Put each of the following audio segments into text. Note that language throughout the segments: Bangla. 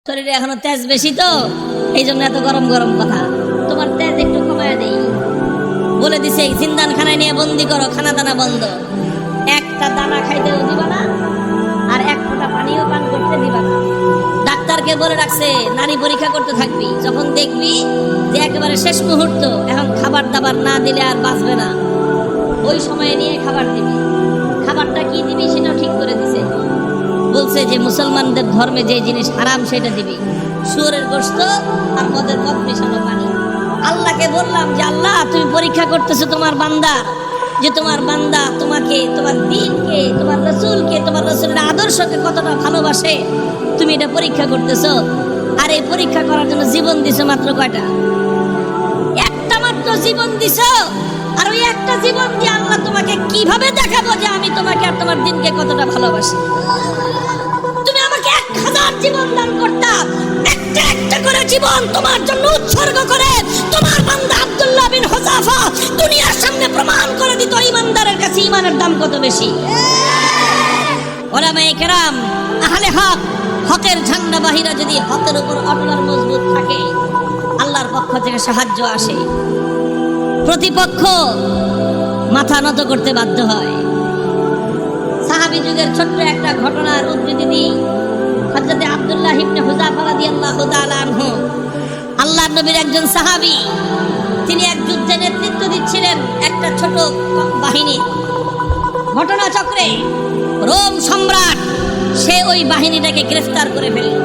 শরীরে এখনো তেজ বেশি তো এই জন্য এত গরম গরম কথা। তোমার তেজ একটু কমায় দেই বলে দিছে, জিন্দান খানায় নিয়ে বন্দি করো, খানা দানা বন্ধ, একটা দানা খাইতেও দিবা না আর এক ফোঁটা পানিও পান করতে দিবা না। ডাক্তারকে বলে রাখছে নারী পরীক্ষা করতে থাকবি, যখন দেখবি যে একেবারে শেষ মুহূর্ত, এখন খাবার দাবার না দিলে আর বাঁচবে না, ওই সময়ে নিয়ে খাবার দিবি। খাবারটা কি দিবি সেটাও ঠিক করে দিছে, বলছে যে মুসলমানদের ধর্মে যে জিনিস হারাম সেটা দিবি, শুয়োরের গোশত আর মদের মদ মেশানো পানি। আল্লাহকে বললাম যে আল্লাহ তুমি পরীক্ষা করতেছো তোমার বান্দা, যে তোমার বান্দা তোমাকে, তোমার দ্বীনকে, তোমার রসুলকে, তোমার রসুলের আদর্শকে কতটা ভালোবাসে তুমি এটা পরীক্ষা করতেছো। আর এই পরীক্ষা করার জন্য জীবন দিছো মাত্র কয়টা? একটা মাত্র জীবন দিছো। আর ওই একটা জীবন দিয়ে আল্লাহ তোমাকে কিভাবে দেখাবো যে আমি তোমাকে আর তোমার দ্বীনকে কতটা ভালোবাসি? তুমি আমাকে 1000 জীবন দান করতা, একটা একটা করে জীবন তোমার জন্য উৎসর্গ করে তোমার বান্দা আব্দুল্লাহ বিন হুযাফা দুনিয়ার সামনে প্রমাণ করে দিত ঈমানদারের কাছে ঈমানের দাম কত বেশি। ওলামায়ে কেরাম, আহলে হক, হকের ঝান্ডাবাহীরা যদি হকের উপর অটল আর মজবুত থাকে, আল্লাহর পক্ষ থেকে সাহায্য আসে, প্রতিপক্ষ মাথা নত করতে বাধ্য হয়। সাহাবী যুগের ছোট্ট একটা ঘটনার উদ্ধৃতি দিই। হযরত আব্দুল্লাহ ইবনে হুযাফা রাদিয়াল্লাহু তাআলা আনহু আল্লাহর নবীর একজন সাহাবী, তিনি এক যুদ্ধে নেতৃত্ব দিচ্ছিলেন একটা ছোট বাহিনী। ঘটনাচক্রে রোম সম্রাট সে ওই বাহিনীটাকে গ্রেফতার করে ফেলল।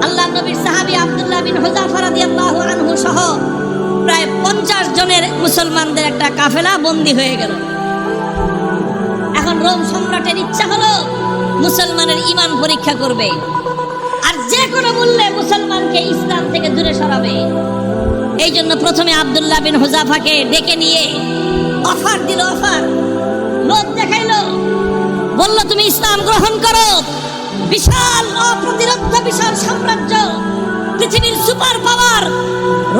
আল্লাহর নবীর সাহাবী আব্দুল্লাহ বিন হুযাফা রাদিয়াল্লাহু আনহু সহ প্রায় 50 জনের মুসলমানদের একটা কাফেলা বন্দী হয়ে গেল। এখন রোম সম্রাটের ইচ্ছা হলো মুসলমানের ঈমান পরীক্ষা করবে আর যে কোনো মূল্যে মুসলমানকে ইসলাম থেকে দূরে সরাবে। এই জন্য প্রথমে আব্দুল্লাহ বিন হুযাফাকে ডেকে নিয়ে অফার দিল, অফার লোভ দেখাইলো, বলল তুমি ইসলাম গ্রহণ করো, বিশাল অপ্রতিরোধ্য বিশাল সাম্রাজ্য, পৃথিবীর সুপার পাওয়ার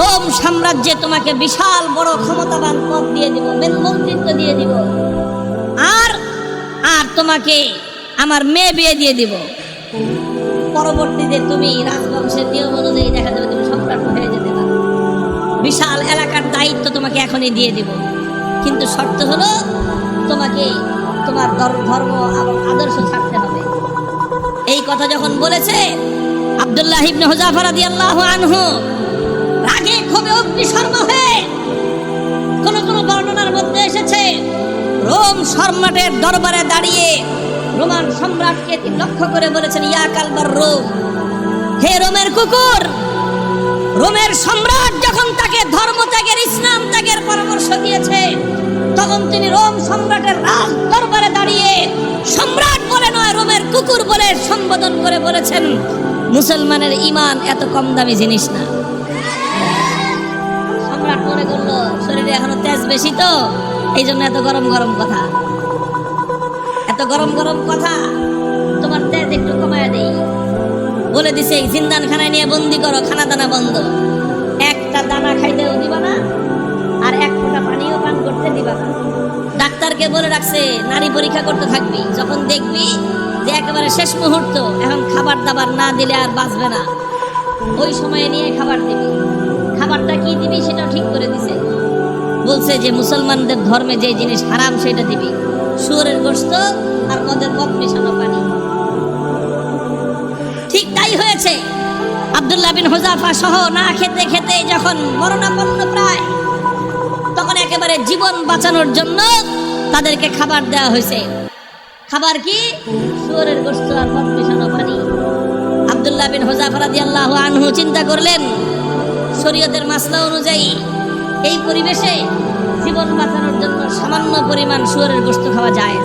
রোম সাম্রাজ্যে তোমাকে বিশাল বড় ক্ষমতাবান পদ দিয়ে দিব, মন্ত্রিত্ব দিয়ে দিব, আর আর তোমাকে আমার মেয়ে বিয়ে দিয়ে দিব। পরবর্তীতে তুমি রাজবংশের নিয়ম অনুযায়ী দেখা যাবে তুমি সম্রাট হয়ে যেতে পারো, বিশাল এলাকার দায়িত্ব তোমাকে এখনই দিয়ে দিব, কিন্তু শর্ত হলো তোমাকে তোমার ধর্ম এবং আদর্শ ছাড়তে হবে। এই কথা যখন বলেছে, আব্দুল্লাহ ইবনে হুযাফা রাদিয়াল্লাহু আনহু রাগে ক্ষোভে অগ্নিশর্মা হয়ে, কোন কোন বর্ণনার মধ্যে এসেছে রোম সম্রাটের দরবারে দাঁড়িয়ে রোমান সম্রাটকে লক্ষ্য করে বলেছেন, ইয়া কালবার রোম, হে রোমের কুকুর। রোমের সম্রাট যখন তাকে ধর্ম ত্যাগের, ইসলাম ত্যাগের পরামর্শ দিয়েছে, তখন তিনি রোম সম্রাটের রাজ দরবারে দাঁড়িয়ে সম্রাট বলে নয়, রোমের কুকুর বলে সম্বোধন করে বলেছেন, মুসলমানের ঈমান এত কম দামি জিনিস না। সম্রাট মনে করলো শরীরে এখনো তেজ বেশি তো এই জন্য এত গরম গরম কথা, এত গরম গরম কথা, তোমার তেজ একটু কমায় দেই বলে দিছে, জিন্দান খানায় নিয়ে বন্দি করো, খানা দানা বন্ধ, একটা দানা খাইতেও দিবা না আর এক ফোঁটা পানিও পান করতে দিবা না। ডাক্তারকে বলে রাখছে নারী পরীক্ষা করতে থাকবি, যখন দেখবি যে একেবারে শেষ মুহূর্ত, এখন খাবার দাবার না দিলে আর বাঁচবে না, ওই সময়ে নিয়ে খাবার দিবি। খাবারটা কি দিবি সেটাও ঠিক করে দিছে, বলছে যে মুসলমানদের ধর্মে যে জিনিস হারাম সেটা দিবি, শুয়োরের গোশত আর মদের মদ মেশানো পানি। ঠিক তাই হয়েছে। আব্দুল্লাহ বিন হুযাফা সহ না খেতে খেতে যখন মরণাপন্ন প্রায়, তখন একেবারে জীবন বাঁচানোর জন্য তাদেরকে খাবার দেওয়া হয়েছে। খাবার কি? শুয়োরের গোশত আর মদ মেশানো পানি। আব্দুল্লাহ বিন হুযাফা রাদিয়াল্লাহু আনহু চিন্তা করলেন, শরীয়তের মাসলা অনুযায়ী এই পরিবেশে জীবন বাঁচানোর জন্য সামান্য পরিমাণ শুয়োরের গোশত খাওয়া যায়,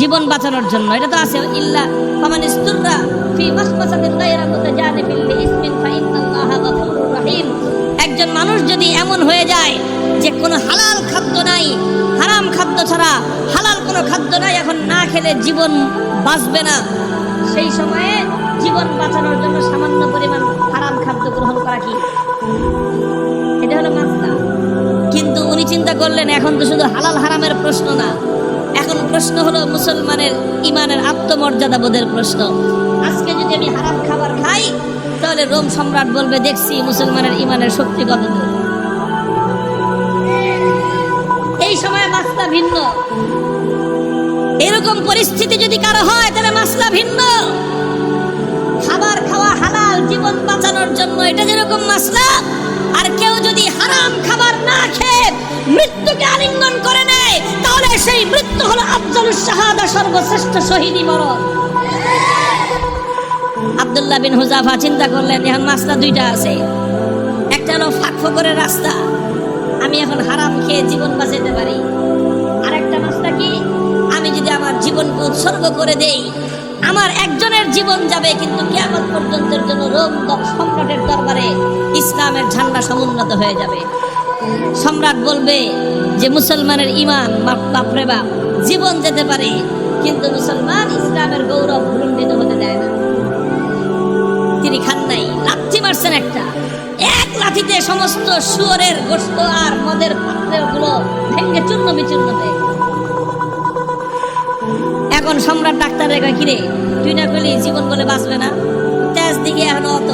জীবন বাঁচানোর জন্য। এটা তো আছে, ইল্লা ফামান ইসতুররা ফি মাখমাসাতিন গায়রা মুতাজানিফিন লিইসমিন ফাইন্নাল্লাহা গফুরুর রহিম। একজন মানুষ যদি এমন হয়ে যায় যে কোনো হালাল খাদ্য নাই, হারাম খাদ্য ছাড়া হালাল কোনো খাদ্য নাই, এখন না খেলে জীবন বাঁচবে না, সেই সময়ে জীবন বাঁচানোর জন্য সামান্য পরিমাণ হারাম খাদ্য গ্রহণ করা কি, এটা হলো মাসলা। কিন্তু উনি চিন্তা করলেন এখন তো শুধু হালাল হারামের প্রশ্ন না, এখন প্রশ্ন হলো মুসলমানের ঈমানের আত্মমর্যাদা বোধের প্রশ্ন। আজকে যদি আমি হারাম খাবার খাই তাহলে রোম সম্রাট বলবে দেখছি মুসলমানের ইমানের শক্তি কতদূর। এই সময় মাসলা ভিন্ন। এরকম পরিস্থিতি যদি কারো হয় তাহলে মাসলা ভিন্ন। খাবার খাওয়া হালাল জীবন বাঁচানোর জন্য, এটা যেরকম মাসলা, আর কেউ যদি হারাম খাবার না খেয়ে মৃত্যুকে আলিঙ্গন করে নেয় তাহলে সেই মৃত্যু হলো আফজালুস শাহাদা, সর্বশ্রেষ্ঠ শহীদি মরণ। আব্দুল্লাহ বিন হুযাফা চিন্তা করলেন এখন মাসলা দুইটা আছে, একটা হলো ফাঁকফোকরের রাস্তা, আমি এখন হারাম খেয়ে জীবন বাঁচাতে পারি, আর একটা মাসলা কি, আমি যদি আমার জীবনকে উৎসর্গ করে দেই আমার একজনের জীবন যাবে কিন্তু কিয়ামত পর্যন্তের জন্য রোম সম্রাটের দরবারে ইসলামের ঝান্ডা সমুন্নত হয়ে যাবে। সম্রাট বলবে যে মুসলমানের ইমান বাপরে বাপ, জীবন যেতে পারে কিন্তু মুসলমান ইসলামের গৌরব ভুলুণ্ঠিত হতে দেয় না। তিনি খান নাই, লাথি মারছেন একটা, এক লাথিতে সমস্ত শুয়োরের গোশত আর মদের পাত্রগুলো ভেঙে চূর্ণ বিচূর্ণ হয়ে। এখন সম্রাট ডাক্তারের কয় কিরে তুই না করলি জীবন বলে বাঁচবে না, তেজ দিকে এখন অত।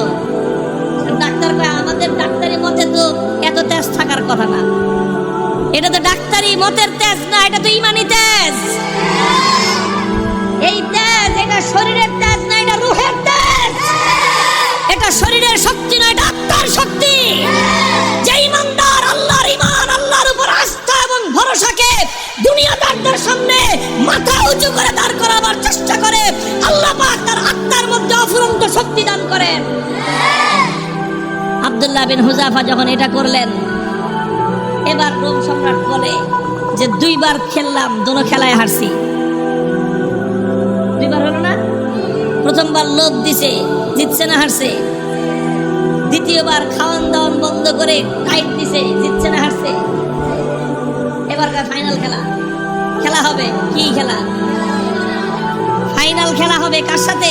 ডাক্তার কয় আমাদের ডাক্তারি মতে তো এত তেজ থাকার কথা না, এটা তো ডাক্তারি মতের তেজ না, এটা তো ইমানি তেজ। এই তেজ এটা শরীরের তেজ না, এটা রূহের তেজ। এটা শরীরের শক্তি না, এটা আত্মার শক্তি। যে ইমানদার আল্লাহর ইমান, আল্লাহর উপর আস্থা এবং ভরসাকে দুনিয়াদারদের সামনে মাথা উঁচু করে দাঁড় করাবার চেষ্টা করে, আল্লাহ পাক তার আত্মার মধ্যে অফুরন্ত শক্তি দান করেন। আব্দুল্লাহ বিন হুযাফা যখন এটা করলেন, এবার রোম সম্রাট বলে যে দুইবার খেললাম, দোনো খেলায় হারছি। দুইবার হলো না, প্রথমবার লোভ দিছে, জিতছে না হারছে। দ্বিতীয়বার খাওয়ান দাওয়ান বন্ধ করে টাইট দিছে, জিতছে না হারছে। এবার ফাইনাল খেলা, খেলা হবে কি খেলা, ফাইনাল খেলা হবে কার সাথে,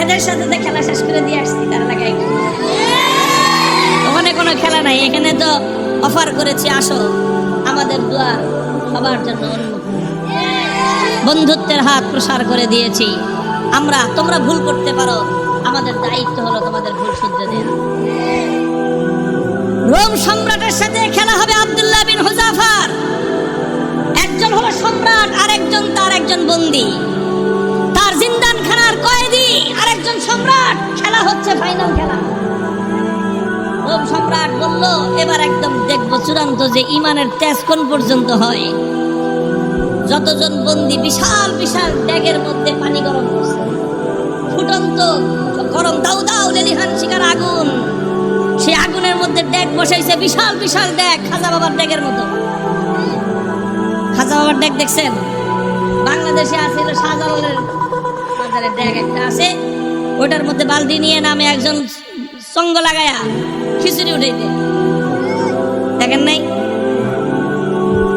এদের সাথে তো খেলা শেষ করে দিয়ে আসছি, তার লাগাই ওখানে কোনো খেলা নাই, এখানে তো অফার করেছি আসো, আমাদের দুয়ার সবার জন্য উন্মুক্ত, বন্ধুত্বের হাত প্রসার করে দিয়েছি আমরা। তোমরা ভুল করতে পারো, আমাদের দায়িত্ব হলো তোমাদের ভুল শুধরে দেয়া। রোম সম্রাটের সাথে খেলা হবে আব্দুল্লাহ বিন হুযাফার। একজন হলো সম্রাট আর একজন তার একজন বন্দী, তার জিন্দানখানার কয়েদি আর একজন সম্রাট। খেলা হচ্ছে ফাইনাল খেলা। রোম সম্রাট বলল এবার একদম দেখবো চূড়ান্ত যে ইমানের তেজ কোন পর্যন্ত হয়। যতজন বন্দী বিশাল বিশাল ড্যাগের মধ্যে পানি গরম করছে, ফুটন্ত গরম দাউ দাউ লেলিহান শিকার আগুন, সেই আগুনের মধ্যে ড্যাগ বসাইছে, বিশাল বিশাল ড্যাগ, খাজা বাবার ড্যাগের মতো। খাজা বাবার ড্যাগ দেখছেন? বাংলাদেশে আছে শাহজালালের বাজারে ড্যাগ একটা আছে, ওটার মধ্যে বালতি নিয়ে নামে একজন সঙ্গ লাগায়া খিচুড়ি উঠাইতে, দেখেন নাই?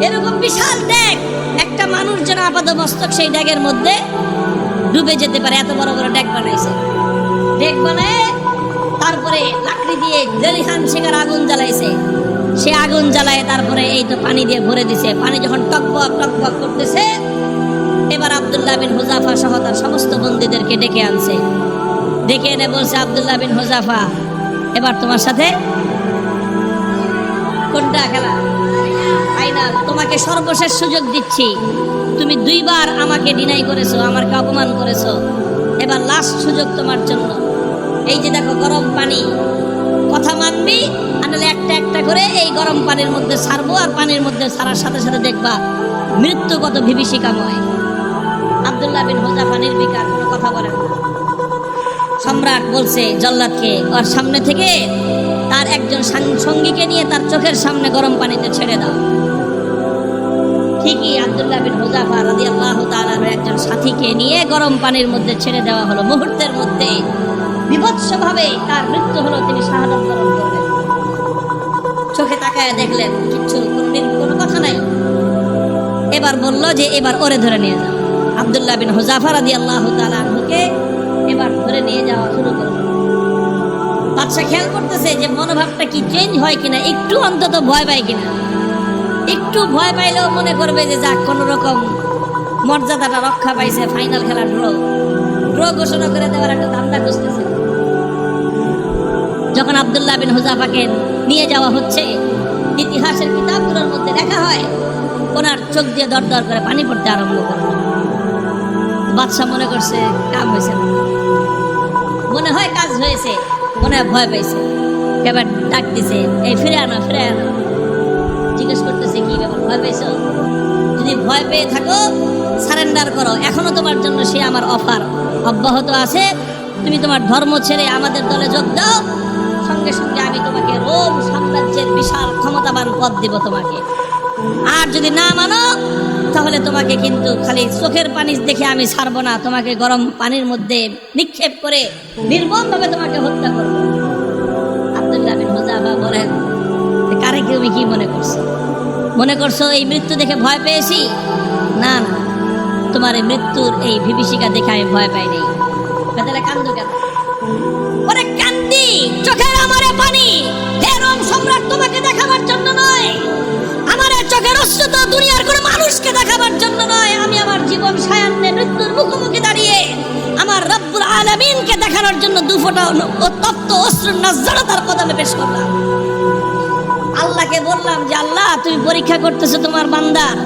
এরকম বিশাল ড্যাগ, একটা মানুষ যেন আপাত মস্তক সেই ড্যাগের মধ্যে ডুবে যেতে পারে, এত বড় বড় ড্যাগ বানাইছে। ড্যাগ বানায় তারপরে লাকড়ি দিয়ে লেলিহান শিকার আগুন জ্বালাইছে, সে আগুন জ্বালায় তারপরে এই তো পানি দিয়ে ভরে দিছে। পানি যখন টকবক টকবক করতেছে, এবার আব্দুল্লাহ বিন হুযাফা সহ তার সমস্ত বন্দীদেরকে ডেকে আনছে। ডেকে এনে বলছে, আব্দুল্লাহ বিন হুযাফা এবার তোমার সাথে কোনটা খেলা, ফাইনাল। তোমাকে সর্বশেষ সুযোগ দিচ্ছি, তুমি দুইবার আমাকে ডিনাই করেছো, আমাকে অপমান করেছো, এবার লাস্ট সুযোগ তোমার জন্য। এই যে দেখো গরম পানি, কথা মানবি আনলে একটা একটা করে এই গরম পানির মধ্যে ছাড়বো, আর পানির মধ্যে ছাড়ার সাথে সাথে দেখবা মৃত্যু কত বিভীষিকাময়। আব্দুল্লাহ বিন হুযাফা নির্বিকার, কোনো কথা বলেন না। সম্রাট বলছে জল্লাদকে ওর সামনে থেকে তার একজন সঙ্গীকে নিয়ে তার চোখের সামনে গরম পানিতে ছেড়ে দাও। ঠিকই আব্দুল্লাহ বিন হুযাফা রাদিয়াল্লাহু তাআলার একজন সাথীকে নিয়ে গরম পানির মধ্যে ছেড়ে দেওয়া হলো। মুহূর্তের মধ্যে বিভৎসভাবে তার মৃত্যু হলো, তিনি শাহাদাত বরণ করলেন। চোখে তাকায় দেখলেন কিচ্ছু, কোনো কথা নাই। এবার বলল যে এবার ওরে ধরে নিয়ে যাও। আব্দুল্লাহ বিন হুযাফা রাদিয়াল্লাহু তাআলা আনহুকে এবার ধরে নিয়ে যাওয়া শুরু করলো। বাদশা খেয়াল করতেছে যে মনোভাবটা কি চেঞ্জ হয় কিনা, একটু অন্তত ভয় পায় কিনা। একটু ভয় পাইলেও মনে করবে যে যাক কোনো রকম মর্যাদাটা রক্ষা পাইছে, ফাইনাল খেলা ড্র ঘোষণা করে দেওয়ার একটা ধান্দা খুঁজতেছে। যখন আব্দুল্লাহ বিন হুযাফাকে নিয়ে যাওয়া হচ্ছে, ইতিহাসের কিতাবগুলোর মধ্যে লেখা হয় ওনার চোখ দিয়ে দর দর করে পানি পড়তে আরম্ভ করলো। বাদশা মনে করছে কাজ হয়েছে, মনে হয় কাজ হয়েছে, মনে হয় ভয় পেয়েছে। এবার ডাক দিছে, এই ফিরে আনো। জিজ্ঞেস করতেছে কি ব্যাপার, ভয় পেয়েছো? যদি ভয় পেয়ে থাকো সারেন্ডার করো, এখনো তোমার জন্য সে আমার অফার অব্যাহত আছে। তুমি তোমার ধর্ম ছেড়ে আমাদের দলে যোগ দাও, সঙ্গে সঙ্গে আমি তোমাকে রোম সাম্রাজ্যের বিশাল ক্ষমতাবান পদ দিব তোমাকে। আর যদি না মানো তাহলে তোমাকে কিন্তু খালি চোখের পানি দেখে আমি ছাড়বো না, তোমাকে গরম পানির মধ্যে নিক্ষেপ করে নির্মমভাবে তোমাকে হত্যা করব। আব্দুল্লাহ বিন হুযাফা বলেন, কারে তুমি কি মনে করছো এই মৃত্যু দেখে ভয় পেয়েছি? না, তোমার এই মৃত্যুর এই বিভীষিকা দেখে আমি ভয় পাই নাই। তাহলে কান্দো কেন? ওরে কান্দি, চোখের আমারে পানি হে রোম সম্রাট তোমাকে দেখাবার জন্য নয়, আমার চোখের অশ্রু তো দুনিয়ার কোনো মানুষকে দেখাবার জন্য নয়। আমি আমার জীবন সায়ান্নে মৃত্যুর মুখোমুখি দাঁড়িয়ে আমার রব্বুল আলামিনকে দেখানোর জন্য দুফোঁটা তপ্ত অশ্রুর নজরাতার কদমে পেশ করলাম। আল্লাহকে বললাম যে আল্লাহ, তুমি পরীক্ষা করতেছো তোমার বান্দার,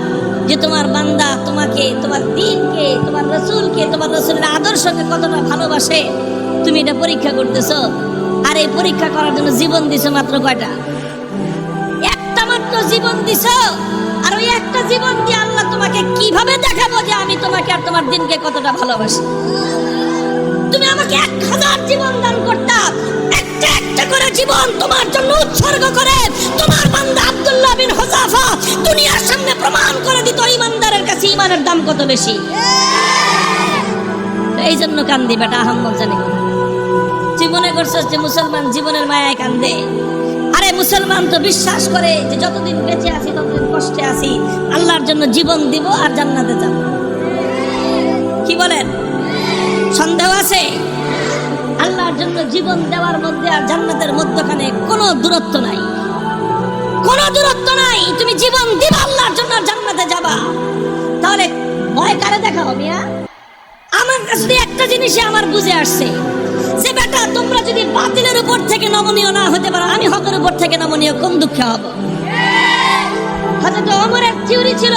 যে তোমার বান্দা তোমাকে, তোমার দ্বীনকে, তোমার রাসূলকে, তোমার রাসূলের আদর্শকে কতটা ভালোবাসে, তুমি এটা পরীক্ষা করতেছো। আর এই পরীক্ষা করার জন্য জীবন দিছো মাত্র কয়টা? একটা মাত্র জীবন দিছো। আর ওই একটা জীবন দিয়ে আল্লাহ তোমাকে কিভাবে দেখাবো যে আমি তোমাকে আর তোমার দ্বীনকে কতটা ভালোবাসি? তুমি আমাকে 1000 জীবন দান করতা, একটা করে জীবন তোমার জন্য উৎসর্গ করে তোমার বান্দা আব্দুল্লাহ বিন হুযাফা দুনিয়ার সামনে প্রমাণ করে দিত ইমানদারের কাছে ইমানের দাম কত বেশি। এই জন্য কান্দি বেটা, আহম্মদ জানি না। তুই মনে করছিস যে মুসলমান জীবনের মায়ায় কান্দে? আরে মুসলমান তো বিশ্বাস করে যে যতদিন বেঁচে আছি ততদিন কষ্টে আছি, আল্লাহর জন্য জীবন দিব আর জান্নাতে যাব। কি বলেন? সন্দেহ আছে? আল্লাহর জন্য জীবন দেওয়ার মধ্যে আর জান্নাতের মধ্যখানে কোনো দূরত্ব নাই, কোনো দূরত্ব নাই। তুমি জীবন দিবা আল্লাহর জন্য আর জান্নাতে যাবা। তাহলে ভয় কারে দেখাবো মিয়া? আমার কাছে একটা জিনিসই আমার বুঝে আসছে যে বেটা, তোমরা যদি বাতিলের উপর থেকে নমনীয় না হতে পারো, আমি হকের উপর থেকে নমনীয় কোন দুঃখে হব? হযরত ওমরের থিওরি ছিল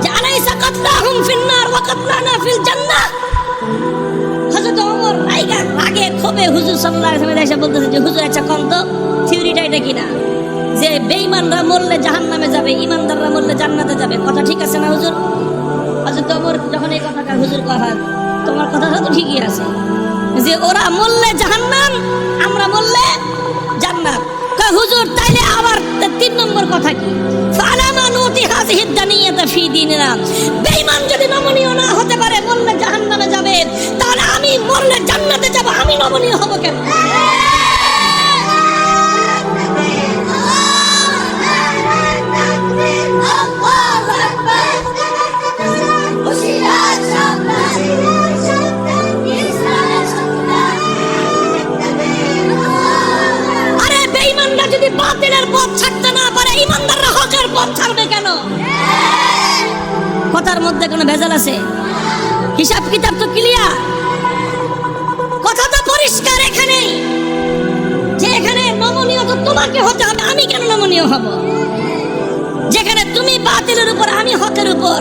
যে আলাইসা কাতলাহুম ফিন্নার ওয়া কাতলানা ফিল জান্নাহ। হযরত ওমর রাগে ক্ষোভে হুজুর সাল্লাল্লাহু আলাইহি ওয়াসাল্লাম এসে বলতেছে যে হুজুর আচ্ছা কোন তো থিওরিটা এটা কিনা, যে বেঈমানরা মরলে জাহান্নামে যাবে, ঈমানদাররা মরলে জান্নাতে যাবে, কথা ঠিক আছে না হুজুর? হযরত ওমর যখন এই কথাটা হুজুর কয়, তোমার কথাটা তো ঠিকই আছে, যে ওরা মরলে জাহান্নাম, আমরা মরলে জান্নাত। কয় হুজুর তাইলে আবার 3 নম্বর কথা কি? ফালামা নুতি হাযিহিদ দানিয়াতা ফি দীনিনা। বেঈমান যদি নমনীয় না হতে পারে, মরলে জাহান্নামে যাবে, তাহলে আমি মরলে জান্নাতে যাব, আমি নমনীয় হব কেন? যদি বাতিলের পথ ছাড়তে না পারে, ঈমানদাররা হকের পথ ছাড়বে কেন? কথার মধ্যে কোনো ভেজাল আছে? হিসাব কিতাব তো ক্লিয়ার, কথা তো পরিষ্কার এখানে, যে এখানে নমনীয় তো তোমাকে হতে হবে, আমি কেন নমনীয় হব? যেখানে তুমি বাতিলের উপর, আমি হকের উপর,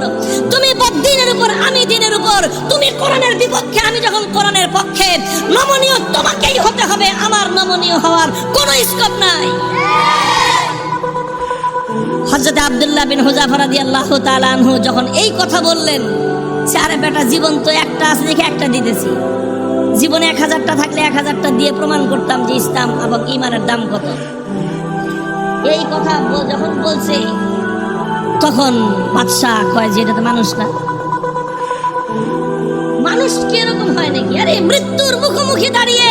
তুমি বদ্দীনের উপর, আমি দ্বীনের উপর, তুমি কোরআনের বিপক্ষে, আমি যখন কোরআনের পক্ষে, নমনীয় তোমাকেই হতে হবে, আমার নমনীয় হওয়ার কোনো স্কোপ নাই। হযরত আব্দুল্লাহ বিন হুযাফা রাদিয়াল্লাহু তাআলা আনহু যখন এই কথা বললেন, আরে বেটা জীবন তো একটা আছে দেখে একটা দিতেছি, জীবনে 1000টা থাকলে 1000টা দিয়ে প্রমাণ করতাম যে ইসলাম এবং ঈমানের দাম কত। এই কথা যখন বলছে তখন বাদশাহ কয় যে এটা তো মানুষ না, মানুষ কি এরকম হয় নাকি? আরে মৃত্যুর মুখোমুখি দাঁড়িয়ে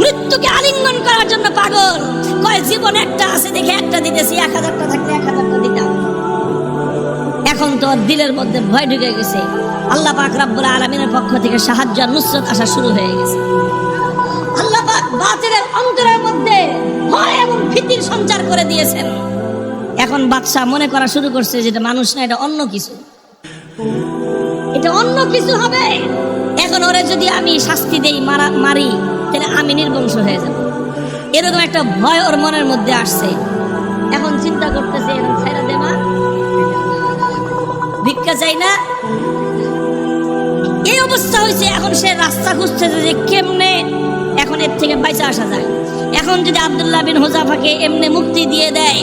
মৃত্যুকে আলিঙ্গন করার জন্য পাগল। কয় জীবন একটা আছে দেখে একটা দিতেছি, 1000টা থাকলে 1000টা দিতাম। এখন তো দিলের মধ্যে ভয় ঢুকে গেছে, আল্লাহ পাক রব্বুল আলামিনের পক্ষ থেকে সাহায্য আর নুসরত আসা শুরু হয়ে গেছে। আল্লাহ পাক বাতিলের অন্তরের মধ্যে ভয় এবং ভীতির সঞ্চার করে দিয়েছেন। এখন বাদশা মনে করা শুরু করছে যেটা মানুষ না, এটা অন্য কিছু। এটা অন্য কিছু হবে। এখন ওরে যদি আমি শাস্তি দেই, মারি, তাহলে আমি নির্বংশ হয়ে যাব। এরকম একটা ভয় ওর মনের মধ্যে আসছে। এখন চিন্তা করতেছে, এখন ছাইরা দে মা, ভিক্ষা চাই না। এই অবস্থা হয়েছে। এখন সে রাস্তা খুঁজতেছে যে কেমনে এখন এর থেকে বাইচা আসা যায়। এখন যদি আব্দুল্লাহ বিন হুযাফাকে এমনি মুক্তি দিয়ে দেয়,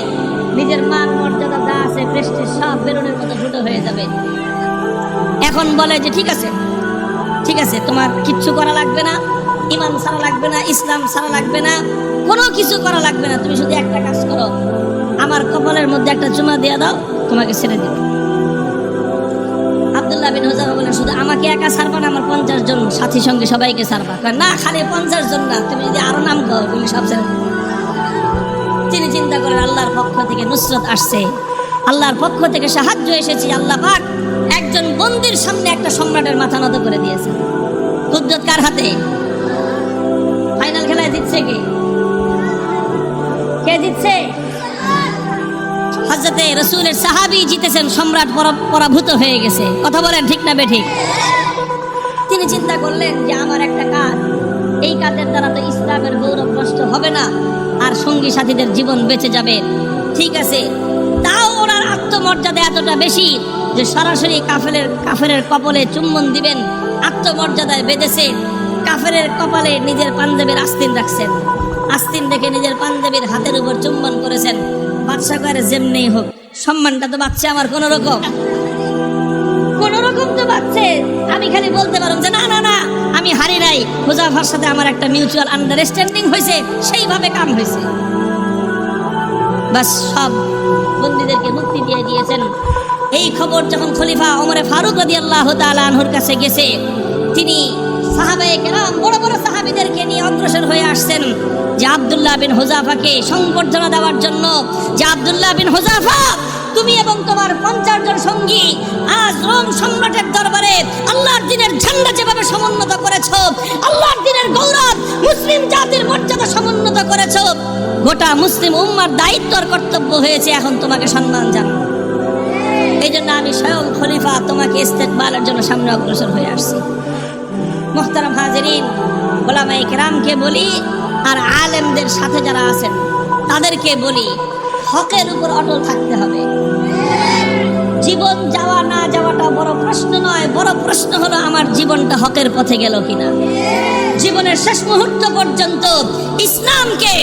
নিজের মান মর্যাদা যা আছে প্রেস্টিজ সব বেরোনের মতো ফুটো হয়ে যাবে। এখন বলে যে ঠিক আছে, ঠিক আছে, তোমার কিচ্ছু করা লাগবে না, ইমান ছাড়া লাগবে না, ইসলাম ছাড়া লাগবে না, কোনো কিছু করা লাগবে না, তুমি শুধু একটা কাজ করো, আমার কপালের মধ্যে একটা চুমা দিয়ে দাও, তোমাকে ছেড়ে দেব। আব্দুল্লাহ বিন হুযাফা বলেন, শুধু আমাকে একা ছাড়বা না, আমার 50 জন সাথী সঙ্গে সবাইকে ছাড়বা। না, খালি 50 জন না, তুমি যদি আরো নাম কর, তুমি সব ছেড়ে দেবে। তিনি চিন্তা করেন আল্লাহর পক্ষ থেকে নুসরত আসছে, আল্লাহর পক্ষ থেকে সাহায্য এসেছে। আল্লাহ পাক একজন বন্দির সামনে একটা সম্রাটের মাথা নত করে দিয়েছে। কুদরত কার হাতে? ফাইনাল খেলায় জিতছে কে? কে জিতছে? হযরতে রাসূলের সাহাবী জিতেছেন, সম্রাট পরাভূত হয়ে গেছে। কথা বলেন ঠিক না বেঠিক? তিনি চিন্তা করলেন যে আমার একটা কাজ, এই কাজের দ্বারা তো ইসলামের গৌরব নষ্ট হবে না, আর সঙ্গী সাথীদের জীবন বেঁচে যাবে। ঠিক আছে, তাও ওনার আত্মমর্যাদা এতটা বেশি যে সরাসরি কাফেরের কপালে চুম্বন দিবেন। আত্মমর্যাদায় বেঁধেছে, কাফেরের কপালে নিজের পাঞ্জাবির আস্তিন রাখছেন। আস্তিন দেখে নিজের পাঞ্জাবির হাতের উপর চুম্বন করেছেন। বাদশা করে যেমনি হোক, সম্মানটা তো বাচ্চা আমার কোন রকম তো বাচ্চে। আমি খালি বলতে পারলাম যে না না না, আমি হারি নাই, হুযাফার সাথে আমার একটা মিউচুয়াল আন্ডারস্ট্যান্ডিং হয়েছে, সেইভাবে কাম হয়েছে। বাস, সব বন্দীদেরকে মুক্তি দিয়ে দিয়েছেন। এই খবর যখন খলিফা ওমরে ফারুক রাদিয়াল্লাহু তাআলা আনহুর কাছে গেছে, তিনি সাহাবায়ে কেরাম বড় বড় সাহাবীদেরকে নিয়ে অগ্রসর হয়ে আসছেন যে আব্দুল্লাহ বিন হুযাফাকে সংবর্ধনা দেওয়ার জন্য, যে আব্দুল্লাহ বিন হুযাফা, তুমি এবং তোমার 50 জন সঙ্গী আজ রোম সম্রাটের দরবারে আল্লাহর দ্বীনের ঝান্ডা যেভাবে সমুন্নত করেছো, আল্লাহর দ্বীনের গৌরব, মুসলিম জাতির মর্যাদা সমুন্নত করেছো, গোটা মুসলিম উম্মার দায়িত্ব আর কর্তব্য হয়েছে এখন তোমাকে সম্মান জানানো। এই জন্য আমি স্বয়ং খলিফা তোমাকে ইস্তেকবালের জন্য সামনে অগ্রসর হয়ে আসছি। মুহতারাম হাজিরিন, উলামায়ে কেরামকে বলি আর আলেমদের সাথে যারা আছেন তাদেরকে বলি, হকের উপর অটল থাকতে হবে। জীবন যাওয়া না যাওয়াটা বড় প্রশ্ন নয়, বড় প্রশ্ন হলো আমার জীবনটা হকের পথে গেল কিনা। জীবনের শেষ মুহূর্ত পর্যন্ত ইসলামকে,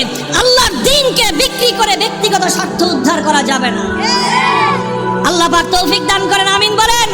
আল্লাহর দ্বীনকে বিক্রি করে ব্যক্তিগত স্বার্থ উদ্ধার করা যাবে না। আল্লাহ পাক তৌফিক দান করেন, আমিন বলেন।